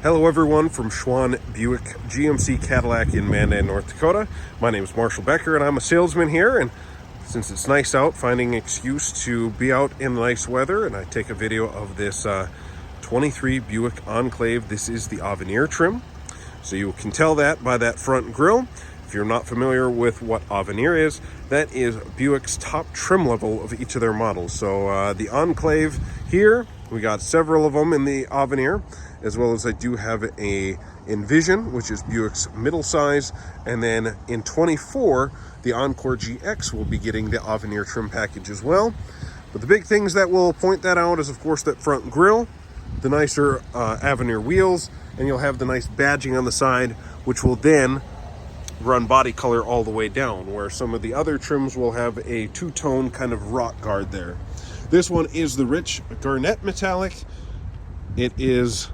Hello everyone from Schwann Buick GMC Cadillac in Mandan, North Dakota. My name is Marshall Becker and I'm a salesman here, and since it's nice out, finding an excuse to be out in the nice weather, and I take a video of this 23 Buick Enclave. This is the Avenir trim, so you can tell that by that front grille. If you're not familiar with what Avenir is, that is Buick's top trim level of each of their models. So the Enclave here, we got several of them in the Avenir, as well as I do have a Envision, which is Buick's middle size, and then in 24, the Encore GX will be getting the Avenir trim package as well. But the big things that will point that out is, of course, that front grille, the nicer Avenir wheels, and you'll have the nice badging on the side, which will then run body color all the way down, where some of the other trims will have a two-tone kind of rock guard there. This one is the rich garnet metallic. It is,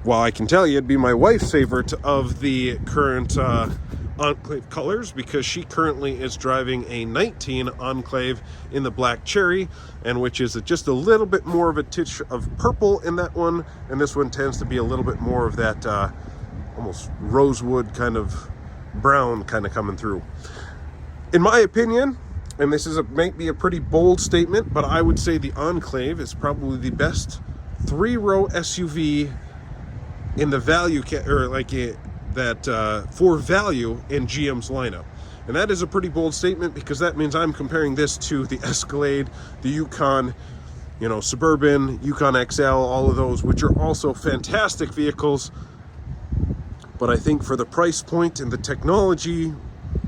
well, I can tell you, it'd be my wife's favorite of the current Enclave colors, because she currently is driving a 19 Enclave in the black cherry, and which is just a little bit more of a titch of purple in that one, and this one tends to be a little bit more of that almost rosewood kind of brown kind of coming through. In my opinion, and this might be a pretty bold statement, but I would say the Enclave is probably the best three-row SUV in the value for value in GM's lineup. And that is a pretty bold statement, because that means I'm comparing this to the Escalade, the Yukon, Suburban, Yukon XL, all of those, which are also fantastic vehicles. But I think for the price point and the technology,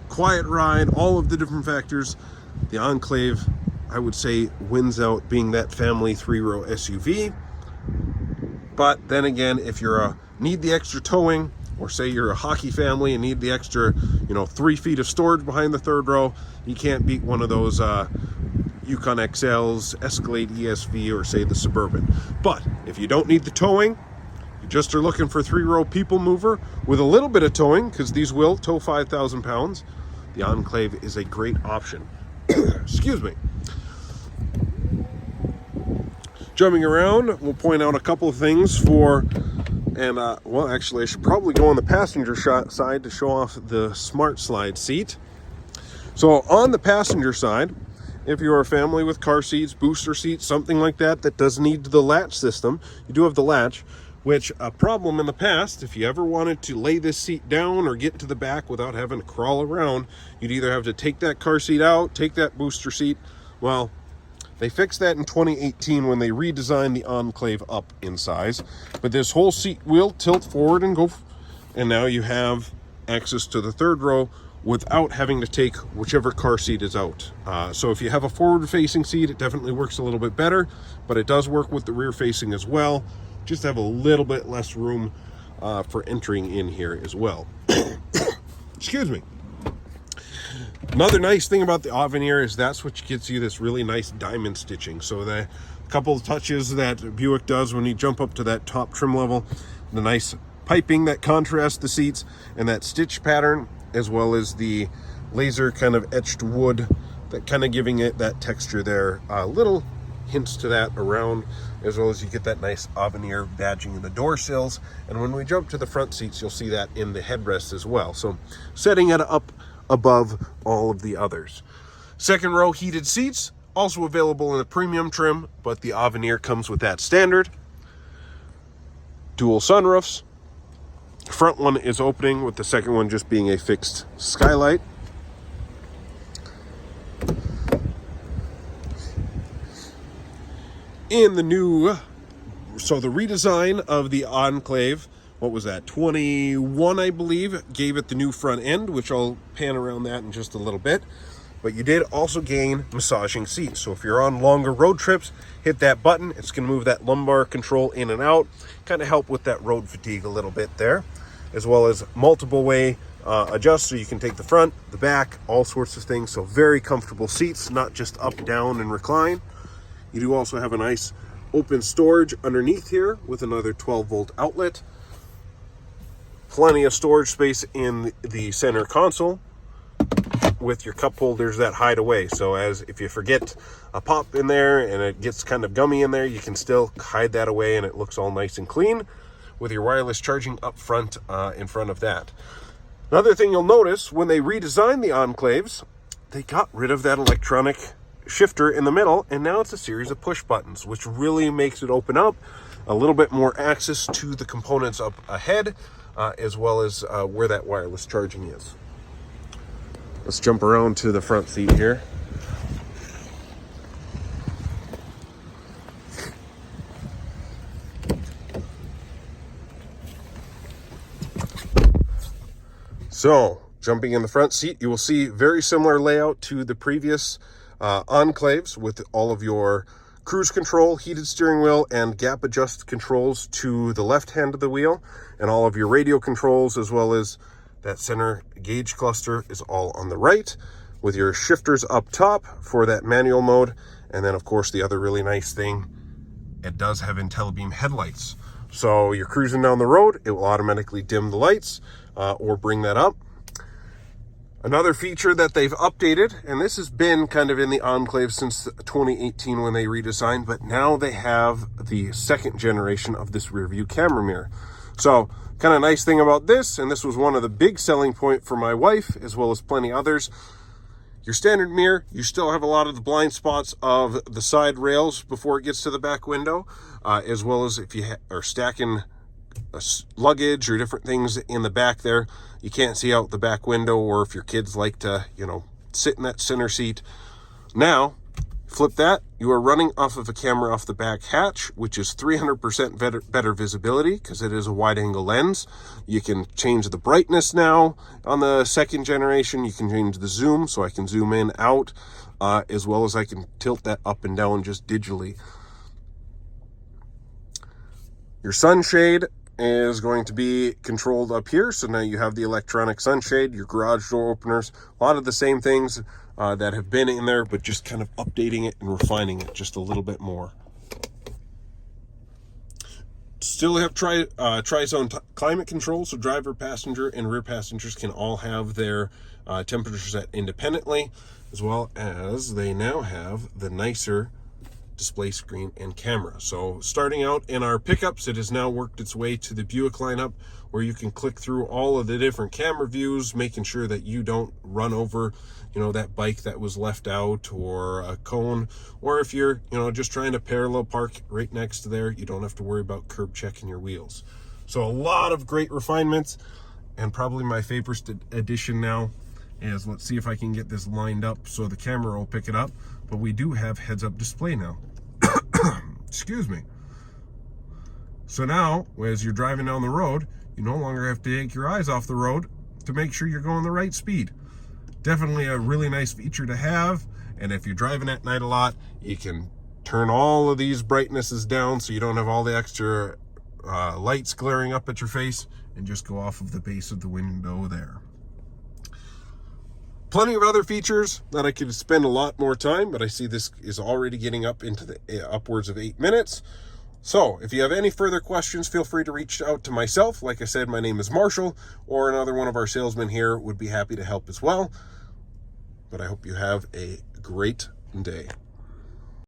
quiet ride, all of the different factors, the Enclave, I would say, wins out being that family three-row SUV. But then again, if you're need the extra towing, or say you're a hockey family and need the extra 3 feet of storage behind the third row, you can't beat one of those Yukon XLs, Escalade ESV, or say the Suburban. But if you don't need the towing, you just are looking for a three-row people mover with a little bit of towing, because these will tow 5,000 pounds, the Enclave is a great option. Excuse me. Jumping around, we'll point out a couple of things well, actually, I should probably go on the passenger side to show off the Smart Slide seat. So on the passenger side, if you're a family with car seats, booster seats, something like that, that does need the latch system, you do have the latch, which a problem in the past, if you ever wanted to lay this seat down or get to the back without having to crawl around, you'd either have to take that car seat out, take that booster seat. Well, they fixed that in 2018 when they redesigned the Enclave up in size. But this whole seat will tilt forward and go, and now you have access to the third row without having to take whichever car seat is out. So if you have a forward-facing seat, it definitely works a little bit better, but it does work with the rear-facing as well. Just have a little bit less room for entering in here as well. Excuse me. Another nice thing about the Avenir is that's what gets you this really nice diamond stitching. So the couple of touches that Buick does when you jump up to that top trim level, the nice piping that contrasts the seats, and that stitch pattern, as well as the laser kind of etched wood, that kind of giving it that texture there. Little hints to that around, as well as you get that nice Avenir badging in the door sills. And when we jump to the front seats, you'll see that in the headrest as well. So setting it up above all of the others. Second row heated seats, also available in the premium trim, but the Avenir comes with that standard. Dual sunroofs. Front one is opening, with the second one just being a fixed skylight. In the new, so the redesign of the Enclave, what was that, 21, I believe, gave it the new front end, which I'll pan around that in just a little bit. But you did also gain massaging seats. So if you're on longer road trips, hit that button. It's going to move that lumbar control in and out, kind of help with that road fatigue a little bit there, as well as multiple way adjust, so you can take the front, the back, all sorts of things. So very comfortable seats, not just up, down, and recline. You do also have a nice open storage underneath here with another 12-volt outlet. Plenty of storage space in the center console with your cup holders that hide away. So as if you forget a pop in there and it gets kind of gummy in there, you can still hide that away and it looks all nice and clean. with your wireless charging up front in front of that. Another thing you'll notice when they redesigned the Enclaves, they got rid of that electronic shifter in the middle, and now it's a series of push buttons, which really makes it open up a little bit more access to the components up ahead, as well as where that wireless charging is. Let's jump around to the front seat here. So, jumping in the front seat, you will see very similar layout to the previous Enclaves, with all of your cruise control, heated steering wheel, and gap adjust controls to the left hand of the wheel, and all of your radio controls, as well as that center gauge cluster, is all on the right, with your shifters up top for that manual mode. And then, of course, the other really nice thing, it does have IntelliBeam headlights. So you're cruising down the road, it will automatically dim the lights or bring that up. Another feature that they've updated, and this has been kind of in the Enclave since 2018 when they redesigned, but now they have the second generation of this rear view camera mirror. So kind of nice thing about this, and this was one of the big selling point for my wife, as well as plenty others. Your standard mirror, you still have a lot of the blind spots of the side rails before it gets to the back window, as well as if you are stacking luggage or different things in the back there, you can't see out the back window, or if your kids like to, sit in that center seat. Now, flip that, you are running off of a camera off the back hatch, which is 300% better visibility because it is a wide angle lens. You can change the brightness now on the second generation. You can change the zoom, so I can zoom in, out, as well as I can tilt that up and down just digitally. Your sunshade is going to be controlled up here, so now you have the electronic sunshade, your garage door openers, a lot of the same things that have been in there, but just kind of updating it and refining it just a little bit more. Still have tri-zone climate control, so driver, passenger, and rear passengers can all have their temperature set independently, as well as they now have the nicer display screen and camera. So starting out in our pickups, it has now worked its way to the Buick lineup, where you can click through all of the different camera views, making sure that you don't run over that bike that was left out, or a cone, or if you're just trying to parallel park right next to there, you don't have to worry about curb checking your wheels. So a lot of great refinements, and probably my favorite addition now is, let's see if I can get this lined up so the camera will pick it up, but we do have heads-up display now. Excuse me. So now, as you're driving down the road, you no longer have to take your eyes off the road to make sure you're going the right speed. Definitely a really nice feature to have, and if you're driving at night a lot, you can turn all of these brightnesses down so you don't have all the extra lights glaring up at your face, and just go off of the base of the window there. Plenty of other features that I could spend a lot more time, but I see this is already getting up into the upwards of 8 minutes. So if you have any further questions, feel free to reach out to myself. Like I said, my name is Marshall, or another one of our salesmen here would be happy to help as well. But I hope you have a great day.